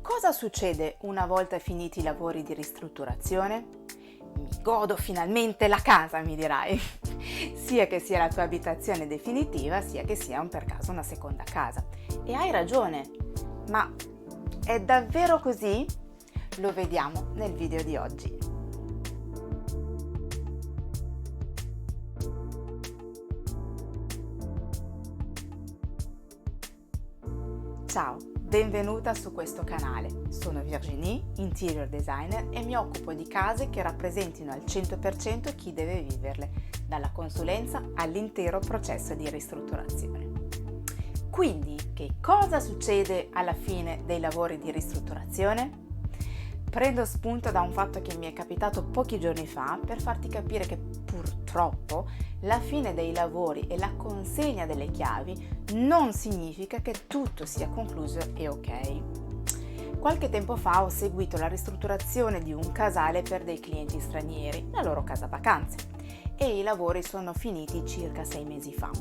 Cosa succede una volta finiti i lavori di ristrutturazione? Mi godo finalmente la casa, mi dirai. Sia che sia la tua abitazione definitiva, sia che sia per caso una seconda casa. E hai ragione, ma è davvero così? Lo vediamo nel video di oggi. Ciao, benvenuta su questo canale. Sono Virginie, interior designer, e mi occupo di case che rappresentino al 100% chi deve viverle, dalla consulenza all'intero processo di ristrutturazione. Quindi, che cosa succede alla fine dei lavori di ristrutturazione? Prendo spunto da un fatto che mi è capitato pochi giorni fa per farti capire che purtroppo la fine dei lavori e la consegna delle chiavi non significa che tutto sia concluso e ok. Qualche tempo fa ho seguito la ristrutturazione di un casale per dei clienti stranieri, la loro casa vacanze, e i lavori sono finiti circa 6 mesi fa.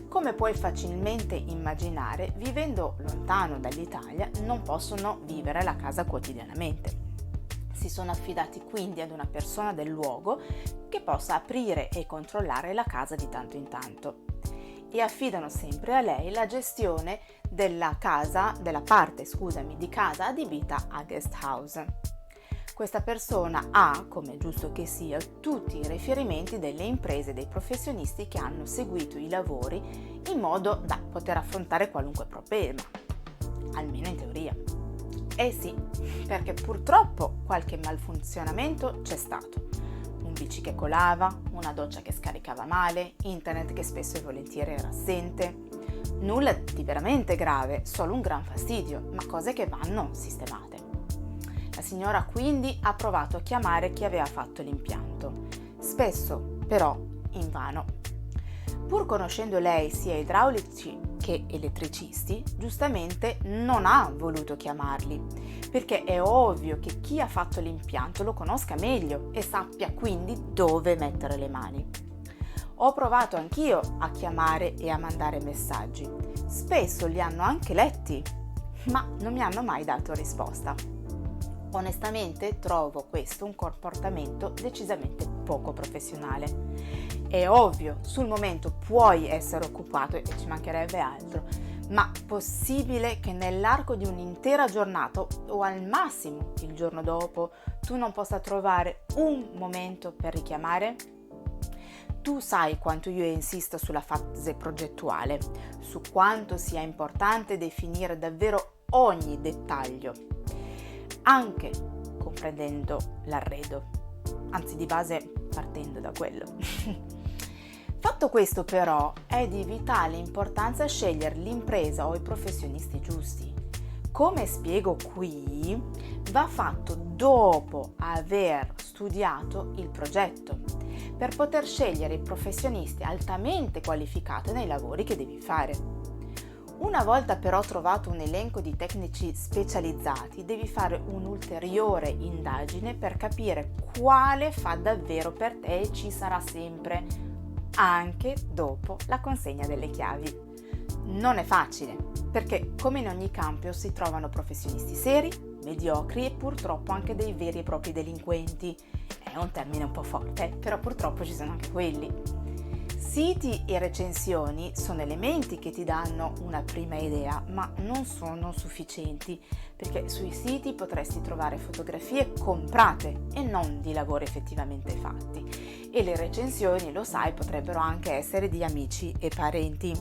Come puoi facilmente immaginare, vivendo lontano dall'Italia non possono vivere la casa quotidianamente. Si sono affidati quindi ad una persona del luogo che possa aprire e controllare la casa di tanto in tanto, e affidano sempre a lei la gestione della parte di casa adibita a guest house. Questa persona ha, come è giusto che sia, tutti i riferimenti delle imprese e dei professionisti che hanno seguito i lavori in modo da poter affrontare qualunque problema, almeno in teoria. Eh sì, perché purtroppo qualche malfunzionamento c'è stato. Un PC che colava, una doccia che scaricava male, internet che spesso e volentieri era assente. Nulla di veramente grave, solo un gran fastidio, ma cose che vanno sistemate. La signora quindi ha provato a chiamare chi aveva fatto l'impianto, spesso però invano. Pur conoscendo lei sia idraulici che elettricisti, giustamente non ha voluto chiamarli, perché è ovvio che chi ha fatto l'impianto lo conosca meglio e sappia quindi dove mettere le mani. Ho provato anch'io a chiamare e a mandare messaggi, spesso li hanno anche letti, ma non mi hanno mai dato risposta. Onestamente trovo questo un comportamento decisamente poco professionale. È ovvio, sul momento puoi essere occupato e ci mancherebbe altro, ma possibile che nell'arco di un'intera giornata o al massimo il giorno dopo tu non possa trovare un momento per richiamare? Tu sai quanto io insisto sulla fase progettuale, su quanto sia importante definire davvero ogni dettaglio, anche comprendendo l'arredo, anzi di base partendo da quello. Fatto questo però è di vitale importanza scegliere l'impresa o i professionisti giusti. Come spiego qui, va fatto dopo aver studiato il progetto, per poter scegliere i professionisti altamente qualificati nei lavori che devi fare. Una volta però trovato un elenco di tecnici specializzati, devi fare un'ulteriore indagine per capire quale fa davvero per te e ci sarà sempre, anche dopo la consegna delle chiavi. Non è facile, perché come in ogni campo si trovano professionisti seri, mediocri e purtroppo anche dei veri e propri delinquenti. È un termine un po' forte, però purtroppo ci sono anche quelli. Siti e recensioni sono elementi che ti danno una prima idea, ma non sono sufficienti, perché sui siti potresti trovare fotografie comprate e non di lavori effettivamente fatti, e le recensioni, lo sai, potrebbero anche essere di amici e parenti.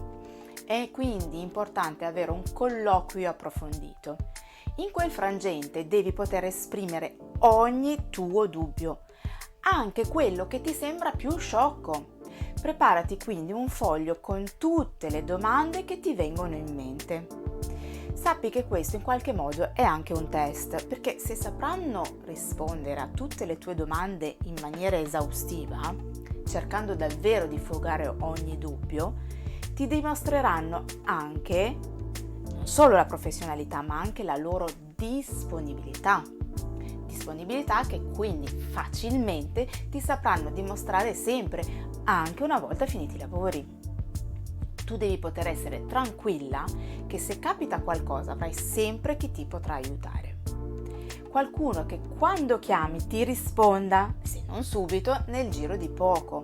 È quindi importante avere un colloquio approfondito. In quel frangente devi poter esprimere ogni tuo dubbio, anche quello che ti sembra più sciocco. Preparati quindi un foglio con tutte le domande che ti vengono in mente. Sappi che questo in qualche modo è anche un test, perché se sapranno rispondere a tutte le tue domande in maniera esaustiva, cercando davvero di fugare ogni dubbio, ti dimostreranno anche non solo la professionalità, ma anche la loro disponibilità che quindi facilmente ti sapranno dimostrare sempre, anche una volta finiti i lavori. Tu devi poter essere tranquilla che se capita qualcosa avrai sempre chi ti potrà aiutare. Qualcuno che quando chiami ti risponda, se non subito, nel giro di poco,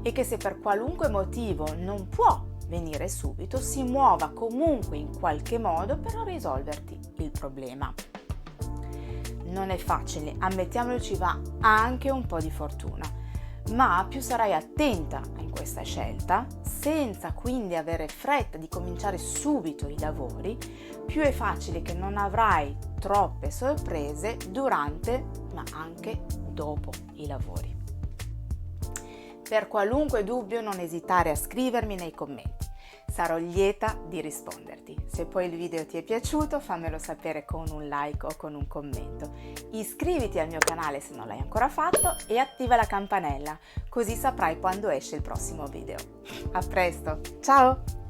e che se per qualunque motivo non può venire subito, si muova comunque in qualche modo per risolverti il problema. Non è facile, ammettiamolo, ci va anche un po' di fortuna, ma più sarai attenta in questa scelta, senza quindi avere fretta di cominciare subito i lavori, più è facile che non avrai troppe sorprese durante, ma anche dopo i lavori. Per qualunque dubbio non esitare a scrivermi nei commenti, sarò lieta di risponderti. Se poi il video ti è piaciuto fammelo sapere con un like o con un commento. Iscriviti al mio canale se non l'hai ancora fatto e attiva la campanella, così saprai quando esce il prossimo video. A presto, ciao!